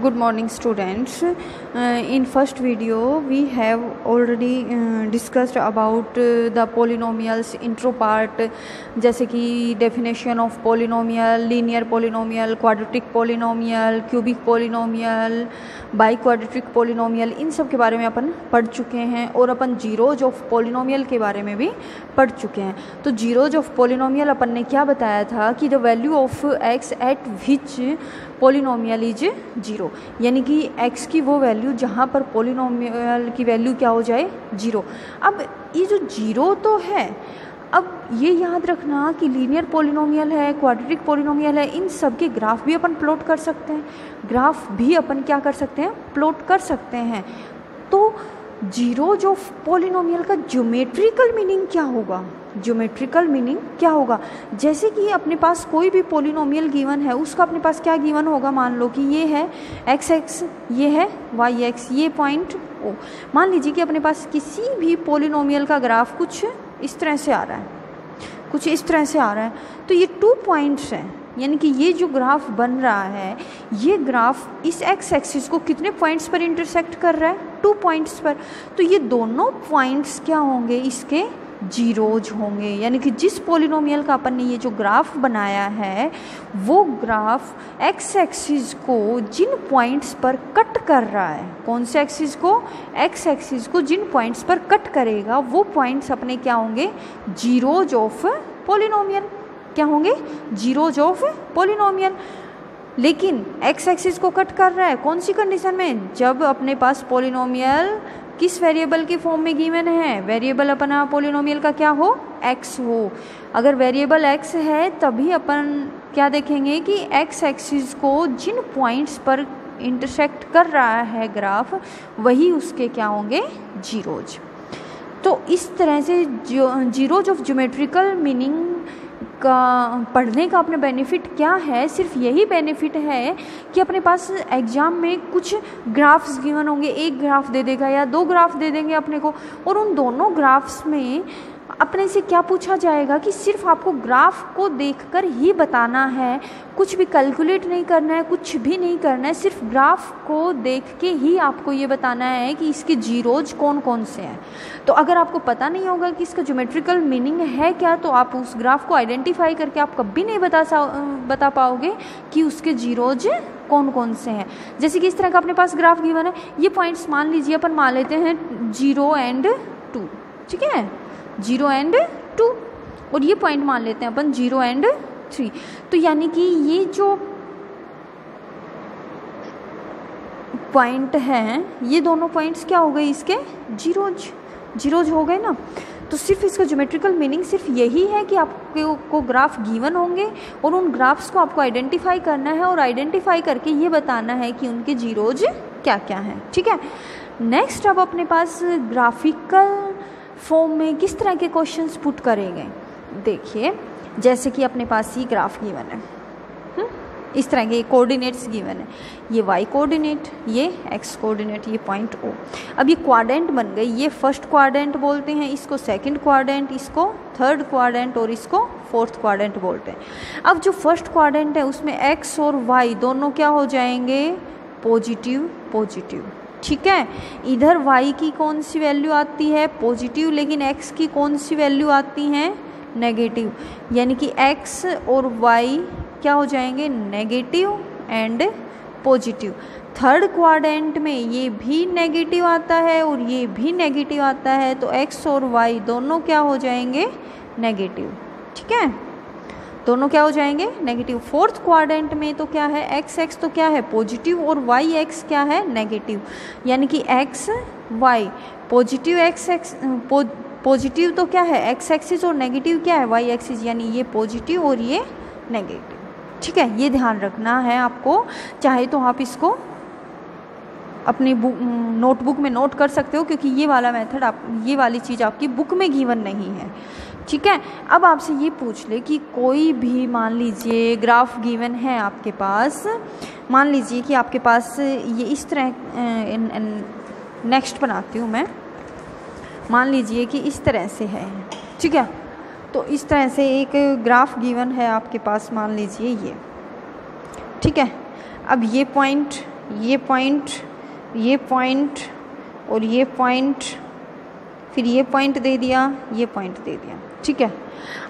Good morning, students. In first video, we have already discussed about the polynomials intro part, जैसे कि definition of polynomial, linear polynomial, quadratic polynomial, cubic polynomial, biquadratic polynomial, इन सब के बारे में अपन पढ़ चुके हैं और अपन जीरोज ऑफ पोलिनोमियल के बारे में भी पढ़ चुके हैं। तो जीरोज ऑफ पोलिनोमियल अपन ने क्या बताया था कि the value of x eight which polynomial is zero, यानी कि x की वो वैल्यू जहाँ पर पोलिनोमियल की वैल्यू क्या हो जाए, जीरो। अब ये जो जीरो तो है, अब ये याद रखना कि लीनियर पोलिनोमियल है, क्वाड्रेटिक पोलिनोमियल है, इन सब के ग्राफ भी अपन प्लॉट कर सकते हैं, ग्राफ भी अपन क्या कर सकते हैं, प्लॉट कर सकते हैं। तो जीरोज ऑफ पोलिनोमियल का ज्योमेट्रिकल मीनिंग क्या होगा, ज्योमेट्रिकल मीनिंग क्या होगा, जैसे कि अपने पास कोई भी पोलिनोमियल गिवन है, उसका अपने पास क्या गिवन होगा, मान लो कि ये है एक्स एक्स, ये है वाई एक्स, ये पॉइंट ओ। मान लीजिए कि अपने पास किसी भी पोलिनोमियल का ग्राफ कुछ इस तरह से आ रहा है, कुछ इस तरह से आ रहा है, तो ये 2 पॉइंट्स हैं, यानी कि ये जो ग्राफ बन रहा है, ये ग्राफ इस एक्स एक्सिस को कितने पॉइंट्स पर इंटरसेक्ट कर रहा है, 2 पॉइंट्स पर। तो ये दोनों पॉइंट्स क्या होंगे, इसके जीरोज होंगे, यानी कि जिस पोलिनोमियल का अपन ने ये जो ग्राफ बनाया है, वो ग्राफ एक्स एक्सिस को जिन पॉइंट्स पर कट कर रहा है, कौन से एक्सिस को, एक्स एक्सिस को जिन पॉइंट्स पर कट करेगा, वो पॉइंट्स अपने क्या होंगे, जीरोज ऑफ पोलिनोमियल, क्या होंगे, जीरोज ऑफ पोलिनोमियल। लेकिन एक्स एक्सिस को कट कर रहा है कौन सी कंडीशन में, जब अपने पास पोलिनोमियल किस वेरिएबल के फॉर्म में गिवन है, वेरिएबल अपना पोलिनोमियल का क्या हो, x हो। अगर वेरिएबल x है तभी अपन क्या देखेंगे कि x एक्सिस को जिन पॉइंट्स पर इंटरसेक्ट कर रहा है ग्राफ, वही उसके क्या होंगे, जीरोज। तो इस तरह से जीरोज ऑफ ज्योमेट्रिकल मीनिंग का पढ़ने का अपने बेनिफिट क्या है, सिर्फ यही बेनिफिट है कि अपने पास एग्जाम में कुछ ग्राफ्स गिवन होंगे, एक ग्राफ दे देगा या 2 ग्राफ दे देंगे अपने को, और उन दोनों ग्राफ्स में अपने से क्या पूछा जाएगा कि सिर्फ आपको ग्राफ को देखकर ही बताना है, कुछ भी कैलकुलेट नहीं करना है, कुछ भी नहीं करना है, सिर्फ ग्राफ को देख के ही आपको ये बताना है कि इसके जीरोज कौन कौन से हैं। तो अगर आपको पता नहीं होगा कि इसका ज्योमेट्रिकल मीनिंग है क्या, तो आप उस ग्राफ को आइडेंटिफाई करके आप कभी नहीं बता पाओगे कि उसके जीरोज कौन कौन से हैं। जैसे कि इस तरह का अपने पास ग्राफ गिवन है, ये पॉइंट्स मान लीजिए अपन मान लेते हैं 0 and 2, ठीक है, 0 and 2, और ये पॉइंट मान लेते हैं अपन 0 and 3। तो यानी कि ये जो पॉइंट हैं, ये दोनों पॉइंट्स क्या हो गए, इसके जीरोज हो गए ना। तो सिर्फ इसका ज्योमेट्रिकल मीनिंग सिर्फ यही है कि आपको ग्राफ गिवन होंगे और उन ग्राफ्स को आपको आइडेंटिफाई करना है और आइडेंटिफाई करके ये बताना है कि उनके जीरोज क्या क्या हैं, ठीक है। नेक्स्ट अब अपने पास ग्राफिकल फॉर्म में किस तरह के क्वेश्चंस पुट करेंगे, देखिए जैसे कि अपने पास ये ग्राफ गिवन है, इस तरह के कोऑर्डिनेट्स गिवन है, ये y कोऑर्डिनेट, ये x कोऑर्डिनेट, ये पॉइंट O। अब ये क्वाड्रेंट बन गई, ये फर्स्ट क्वाड्रेंट बोलते हैं, इसको सेकंड क्वाड्रेंट, इसको थर्ड क्वाड्रेंट और इसको फोर्थ क्वाड्रेंट बोलते हैं। अब जो फर्स्ट क्वाड्रेंट है उसमें x और y दोनों क्या हो जाएंगे, पॉजिटिव पॉजिटिव, ठीक है। इधर y की कौन सी वैल्यू आती है, पॉजिटिव, लेकिन x की कौन सी वैल्यू आती है, नेगेटिव, यानी कि x और y क्या हो जाएंगे, negative and positive. Third quadrant में ये भी नेगेटिव आता है और ये भी नेगेटिव आता है, तो x और y दोनों क्या हो जाएंगे, नेगेटिव, ठीक है, दोनों क्या हो जाएंगे, नेगेटिव। फोर्थ क्वाड्रेंट में तो क्या है, एक्स एक्स तो क्या है, पॉजिटिव, और वाई एक्स क्या है, नेगेटिव, यानी कि x y positive, x x positive तो क्या है, एक्स एक्सिस, और नेगेटिव क्या है, वाई एक्सिस, यानी ये पॉजिटिव और ये नेगेटिव, ठीक है। ये ध्यान रखना है आपको, चाहे तो आप इसको अपनी नोटबुक में नोट कर सकते हो, क्योंकि ये वाला मेथड ये वाली चीज़ आपकी बुक में गिवन नहीं है, ठीक है। अब आपसे ये पूछ ले कि कोई भी मान लीजिए ग्राफ गिवन है आपके पास, मान लीजिए कि आपके पास ये इस तरह, नेक्स्ट बनाती हूँ मैं, मान लीजिए कि इस तरह से है, ठीक है। तो इस तरह से एक ग्राफ गिवन है आपके पास, मान लीजिए ये, ठीक है। अब ये पॉइंट ये पॉइंट, ये पॉइंट और ये पॉइंट, फिर ये पॉइंट दे दिया, ये पॉइंट दे दिया, ठीक है।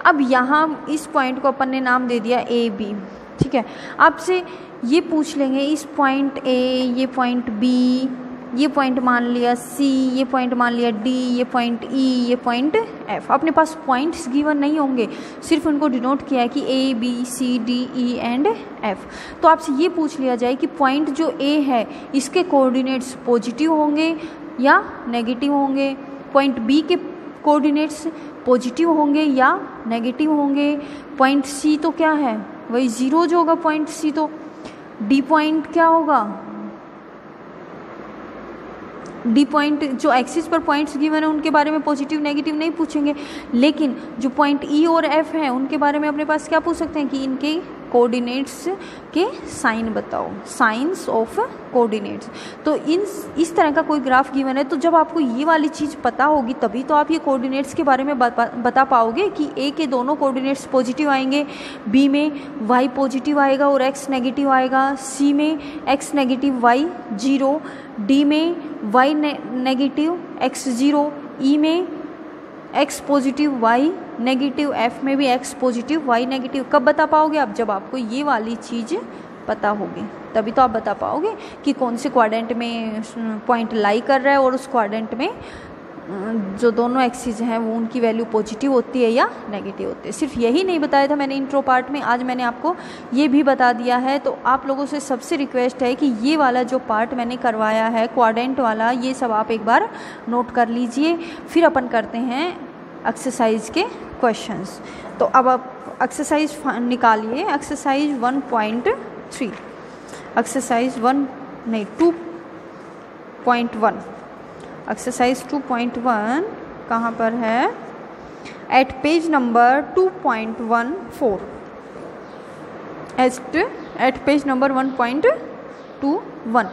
अब यहाँ इस पॉइंट को अपन ने नाम दे दिया ए बी, ठीक है। आपसे ये पूछ लेंगे इस पॉइंट ए, ये पॉइंट बी, ये पॉइंट मान लिया सी, ये पॉइंट मान लिया डी, ये पॉइंट ई, ये पॉइंट एफ। अपने पास पॉइंट्स गिवन नहीं होंगे, सिर्फ उनको डिनोट किया है कि A B C D E and F. तो आपसे ये पूछ लिया जाए कि पॉइंट जो ए है इसके कोऑर्डिनेट्स पॉजिटिव होंगे या नेगेटिव होंगे, पॉइंट बी के कोऑर्डिनेट्स पॉजिटिव होंगे या नेगेटिव होंगे, पॉइंट सी तो क्या है वही ज़ीरो जो होगा पॉइंट सी, तो डी पॉइंट क्या होगा, डी पॉइंट जो एक्सिस पर पॉइंट्स गिवन है उनके बारे में पॉजिटिव नेगेटिव नहीं पूछेंगे, लेकिन जो पॉइंट ई और एफ है उनके बारे में अपने पास क्या पूछ सकते हैं कि इनके कोऑर्डिनेट्स के साइन बताओ, साइंस ऑफ कोऑर्डिनेट्स। तो इस तरह का कोई ग्राफ गिवन है, तो जब आपको ये वाली चीज़ पता होगी तभी तो आप ये कोऑर्डिनेट्स के बारे में बता पाओगे कि ए के दोनों कोऑर्डिनेट्स पॉजिटिव आएंगे, बी में वाई पॉजिटिव आएगा और एक्स नेगेटिव आएगा, सी में x negative y zero, D में y negative x zero, E में x positive y negative, F में भी एक्स पॉजिटिव वाई नेगेटिव। कब बता पाओगे आप, जब आपको ये वाली चीज़ पता होगी तभी तो आप बता पाओगे कि कौन से क्वाड्रेंट में पॉइंट लाई कर रहा है और उस क्वाड्रेंट में जो दोनों एक्सिस हैं वो उनकी वैल्यू पॉजिटिव होती है या नेगेटिव होती है। सिर्फ यही नहीं बताया था मैंने इंट्रो पार्ट में, आज मैंने आपको ये भी बता दिया है। तो आप लोगों से सबसे रिक्वेस्ट है कि ये वाला जो पार्ट मैंने करवाया है क्वाड्रेंट वाला, ये सब आप एक बार नोट कर लीजिए। फिर अपन करते हैं एक्सरसाइज के क्वेश्चंस। तो अब आप एक्सरसाइज निकालिए, एक्सरसाइज 1.3, एक्सरसाइज 2.1, एक्सरसाइज 2.1 कहाँ पर है, at page number 2.14, at page number 1.21।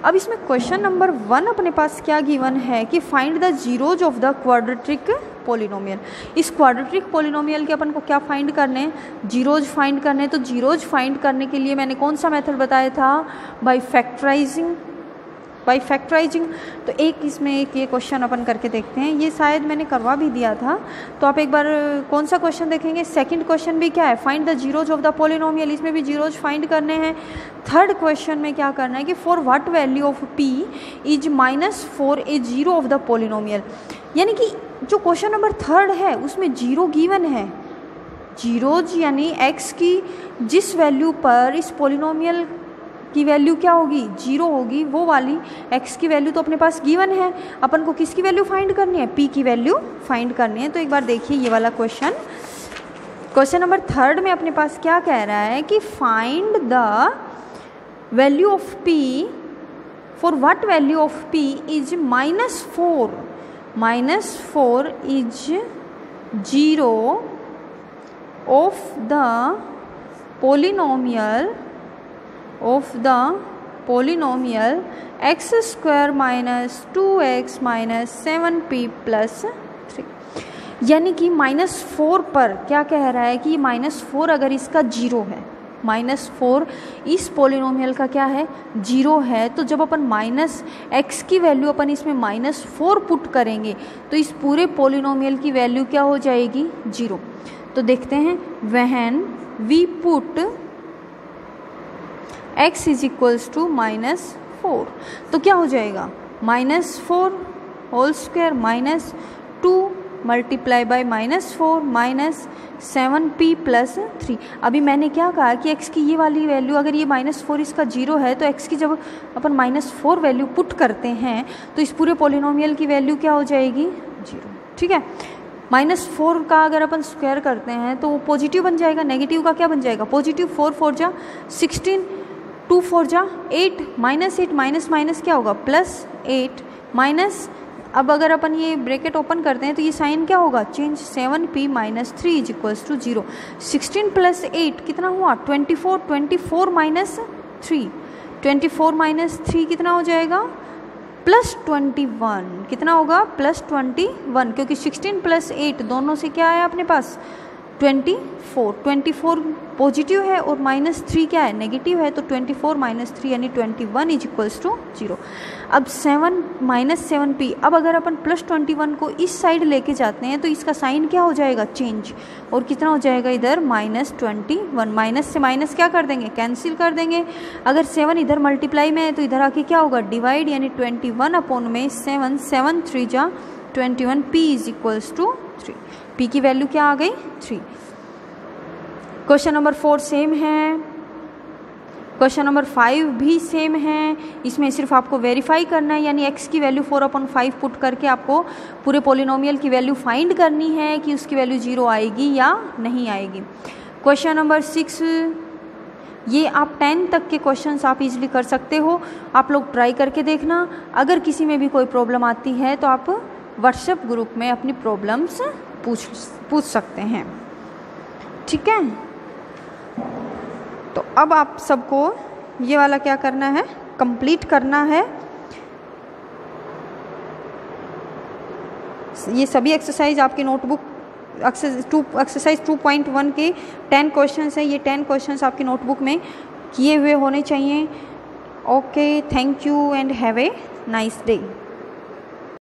अब इसमें क्वेश्चन नंबर 1 अपने पास क्या गिवन है कि find the zeros of the quadratic polynomial. इस क्वाड्रेटिक पॉलिनोमियल के अपन को क्या फाइंड करने हैं, जीरोज फाइंड करने। तो जीरोज फाइंड करने के लिए मैंने कौन सा मेथड बताया था, बाय फैक्टराइजिंग। तो एक इसमें एक ये क्वेश्चन अपन करके देखते हैं, ये शायद मैंने करवा भी दिया था। तो आप एक बार कौन सा क्वेश्चन देखेंगे, सेकंड क्वेश्चन भी क्या है, find the zeros of the polynomial, इसमें भी जीरोज फाइंड करने हैं। थर्ड क्वेश्चन में क्या करना है कि for what value of p is -4 A zero of the polynomial. यानी कि जो क्वेश्चन नंबर थर्ड है उसमें जीरो गिवन है, जीरोज यानी x की जिस वैल्यू पर इस पॉलिनोमियल की वैल्यू क्या होगी, जीरो होगी, वो वाली x की वैल्यू तो अपने पास गिवन है। अपन को किसकी वैल्यू फाइंड करनी है, p की वैल्यू फाइंड करनी है। तो एक बार देखिए ये वाला क्वेश्चन, क्वेश्चन नंबर थर्ड में अपने पास क्या कह रहा है कि find the value of p for what value of p is -4 is zero of the polynomial x square minus 2x minus 7p plus 3। यानी कि -4 पर क्या कह रहा है कि -4 अगर इसका जीरो है, -4 इस पॉलिनोमियल का क्या है, जीरो है, तो जब अपन -x की वैल्यू अपन इसमें -4 पुट करेंगे तो इस पूरे पॉलिनोमियल की वैल्यू क्या हो जाएगी, जीरो। तो देखते हैं, when we put x is equals to -4 तो क्या हो जाएगा, -4 whole square -2 multiply by -4 -7p plus 3। अभी मैंने क्या कहा कि x की ये वाली वैल्यू, अगर ये -4 इसका जीरो है तो x की जब अपन -4 वैल्यू पुट करते हैं तो इस पूरे पॉलिनोमियल की वैल्यू क्या हो जाएगी, जीरो। ठीक है, -4 का अगर अपन स्क्वायर करते हैं तो वो पॉजिटिव बन जाएगा, नेगेटिव का क्या बन जाएगा, पॉजिटिव। 4 4 जा 16, 2 4 जा 8, -8 माइनस क्या होगा, +8 माइनस, अब अगर अपन ये ब्रैकेट ओपन करते हैं तो ये साइन क्या होगा, change, 7p - 3 is equals to 0। 16 + 8 कितना हुआ, 24, 24 - 3, 24 - 3 कितना हो जाएगा, +21, कितना होगा, +21, क्योंकि 16 + 8 दोनों से क्या है अपने पास, 24 पॉजिटिव है और -3 क्या है, नेगेटिव है, तो 24 - 3 यानी 21 इज इक्वल्स टू 0। अब 7 - 7p, अब अगर अपन +21 को इस साइड लेके जाते हैं तो इसका साइन क्या हो जाएगा, चेंज, और कितना हो जाएगा इधर -21। माइनस से माइनस क्या कर देंगे, कैंसिल कर देंगे। अगर 7 इधर मल्टीप्लाई में है तो इधर आके क्या होगा, डिवाइड, यानी 21 अपॉन में 7, 7 3 जा 21, p is equals to 3। p की वैल्यू क्या आ गई, 3। क्वेश्चन नंबर 4 सेम है, क्वेश्चन नंबर 5 भी सेम है। इसमें सिर्फ आपको वेरीफाई करना है, यानी x की वैल्यू 4/5 पुट करके आपको पूरे पॉलिनोमियल की वैल्यू फाइंड करनी है कि उसकी वैल्यू 0 आएगी या नहीं आएगी। क्वेश्चन नंबर 6, ये आप 10 तक के क्वेश्चंस आप इजीली कर सकते हो, आप लोग ट्राई करके देखना। अगर किसी में भी कोई प्रॉब्लम आती है तो आप व्हाट्सएप ग्रुप में अपनी प्रॉब्लम्स पूछ सकते हैं, ठीक है। तो अब आप सबको ये वाला क्या करना है, कंप्लीट करना है। ये सभी एक्सरसाइज आपकी नोटबुक एक्सरसाइज 2.1 के 10 क्वेश्चंस है, ये 10 क्वेश्चंस आपकी नोटबुक में किए हुए होने चाहिए। Okay, thank you and have a nice day.